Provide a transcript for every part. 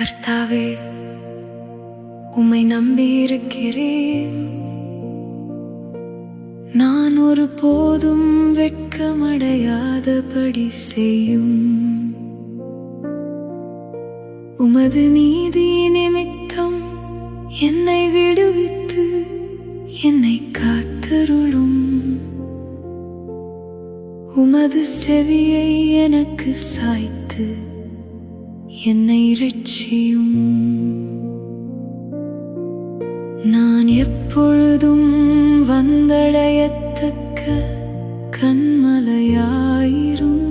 கர்த்தாவே, உம்மை நம்பியிருக்கிறேன். நான் ஒருபோதும் வெட்கமடையாதபடி செய்யும் உமது நீதி நிமித்தம் என்னை விடுவித்து என்னை காத்தருளும். உமது செவியை எனக்கு சாய்த்து என்னை இரட்சியும். நான் எப்பொழுதும் வந்தடையத்தக்க கன்மலையாயிரும்.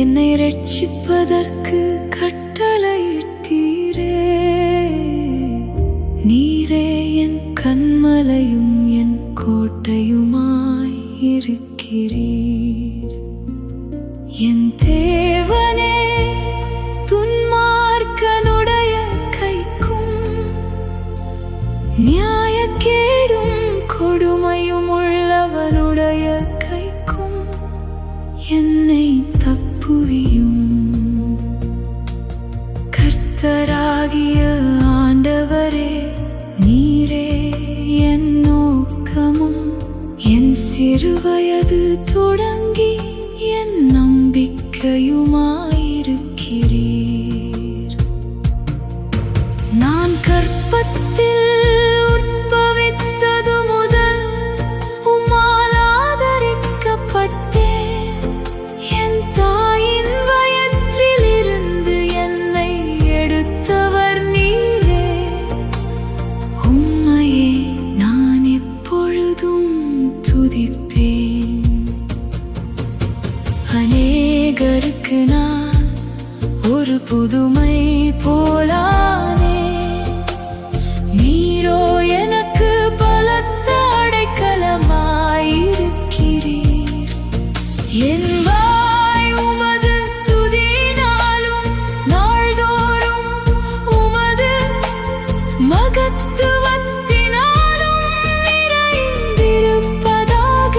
என்னை இரட்சிப்பதற்கு கட்டளையிட்டீரே. நீரே என் கன்மலையும் என் கோட்டையுமாய் இருக்கிறீர். என் தேவனே, துன்மார்க்கனுடைய கைக்கும் நியாயக்கேடும் கொடுமையும் உள்ளவனுடைய கைக்கும் என்னை தப்புவியும். கர்த்தராகிய ஆண்டவரே, நீரே என் நோக்கமும் என் சிறுவயது தொடங்கி என் நம்பிக்கையுமாயிருக்கிறீர். நான் கர்ப்பத்தில் உற்பவித்தது முதல் உம்மால் ஆதரிக்கப்பட்டேன். என் தாயின் வயிற்றிலிருந்து என்னை எடுத்தவர் நீரே. உம்மையே நான் எப்பொழுதும் துதிப்பேன். அநேகருக்கு நான் ஒரு புதுமை போலானே. நீரோ எனக்கு பலத்த அடைக்கலமாயிருக்கிறீர். என் வாய் உமது துதியினாலும் நாள்தோறும் உமது மகத்துவத்தினாலும் நிறைந்திருப்பதாக.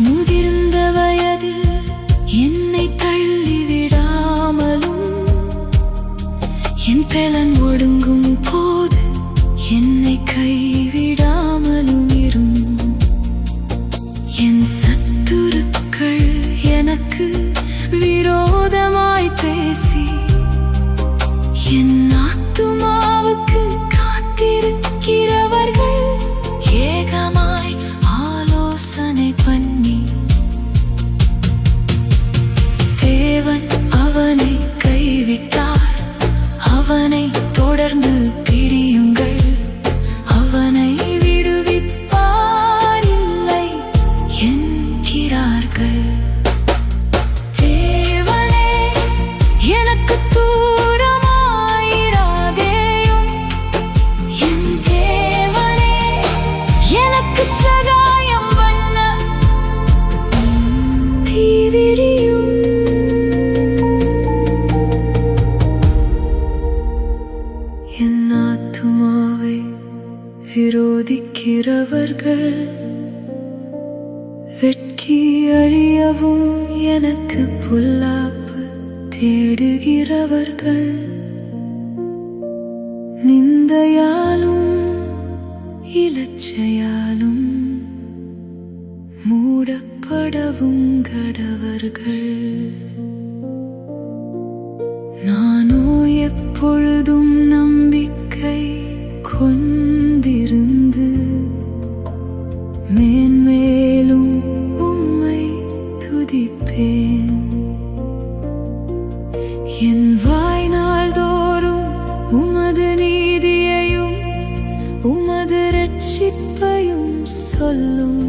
முதிர்ந்த வயதில் என்னை தள்ளிவிடாமலும் என் பெலன் ஒடுங்கும் போது என்னை கைவிடாமலும் இரும். என் சத்துருக்கள் எனக்கு விரோதமாய் பேசி என் ஆத்துமாவுக்கு காத்திருக்கிறவர்கள் ஏகமாய் ஆலோசனை பண்ணி தேவன் அவனை கைவிட்டார், அவனை தொடர்ந்து பிடியுங்கள், அவனை விடுவிப்பார் இல்லை என்கிறார்கள். தேவனே, எனக்கு தூரமாயிராதேயும். என் தேவனே, எனக்கு சகாயம் பண்ண தீவிரியும். என் ஆத்துமாவை விரோதிக்கிறவர்கள் வெட்கி அழியவும் எனக்கு பொல்லாப்பு தேடுகிறவர்கள் நிந்தையாலும் இலச்சையாலும் மூடப்படவும் கடவர்கள். நானோ எப்பொழுதும் நம்பிக்கை கொண்டிருந்து மேன்மேலும் உம்மை துதிப்பேன். என் வாய்நாள் தோறும் உமது நீதியையும் உமது இரட்சிப்பையும் சொல்லும்.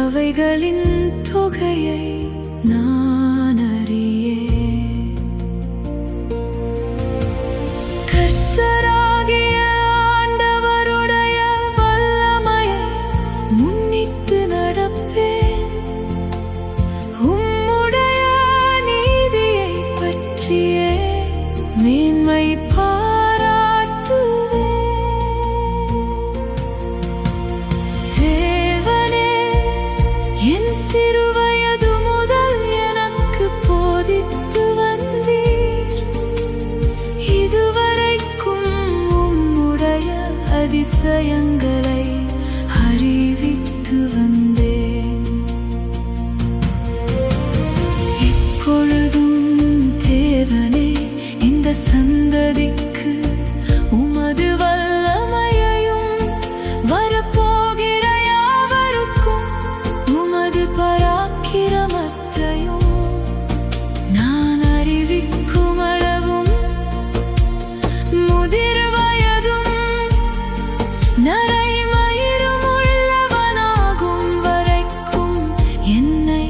அவைகளின் தொகையை நான் அறியேன். கர்த்தராகிய ஆண்டவருடைய வல்லமையை முன்னிட்டு நடப்பேன். உம்முடைய நீதியை பற்றியே மேன்மை பாராட்டுவேன். தேவனே, என் சிறுவயது முதல் எனக்கு அதிசயங்களை அறிவித்து வந்தேன். இப்பொழுதும் தேவனே, இந்த சந்ததிக்கு உமது வல்லமையையும் வரப்போகிற யாவருக்கும் உமது பராக்கிரமத்தையும் நான் அறிவிக்கும் அளவும் முதிர் வயதும் நரைமயிரும் உள்ளவனாகும் வரைக்கும் என்னை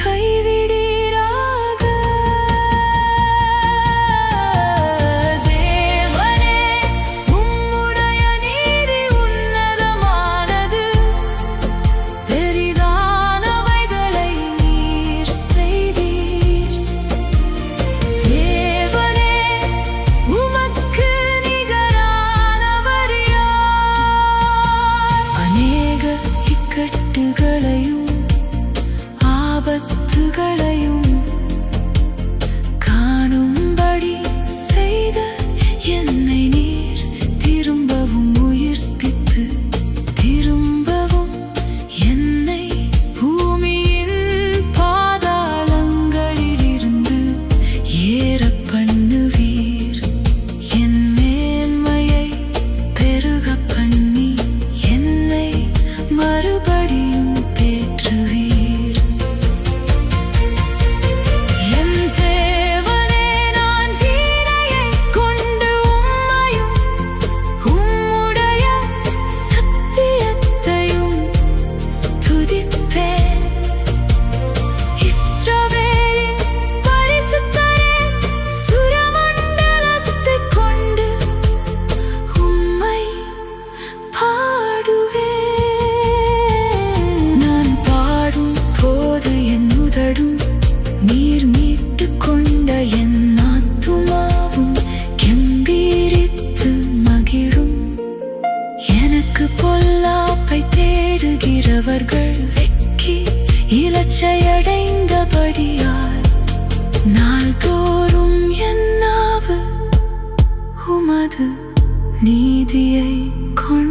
கைவிடீராக. தேவனே, உம்முடைய நீதி உன்னதமானது. பெரிதானவைகளை நீர் செய்தீர். தேவனே, உமக்கு நிகரானவர் யார்? அநேக இக்கட்டுகளையும் ஆபத்துகளையும் காணும்படி செய்த என்னை நீர் திரும்பவும் உயிர்ப்பித்து திரும்பவும் என்னை பூமியின் பாதாளங்களிலிருந்து ஏறப் பண்ணுவீர். என் மேன்மையை பெருகப் பண்ணி என்னை மறுபடியும் தேற்றுவீர். என் தேவனே, நான் வீணையைக் கொண்டு உம்மையும் உம்முடைய சத்தியத்தையும் துதிப்பேன். இஸ்ரவேலின் பரிசுத்தரே, சுரமண்டலத்தைக் கொண்டு உம்மை பாடுவேன். நான் பாடும் போது என் உதடும் நீர் மீட்டுக் கொண்ட என் ஆத்துமாவும் கெம்பீரித்து மகிழும். எனக்கு பொல்லாப்பை தேடுகிறவர்கள் வெட்கி இலச்சையடைந்தபடியால் நாள்தோறும் என் நாவு உமது நீதியை கொண்டு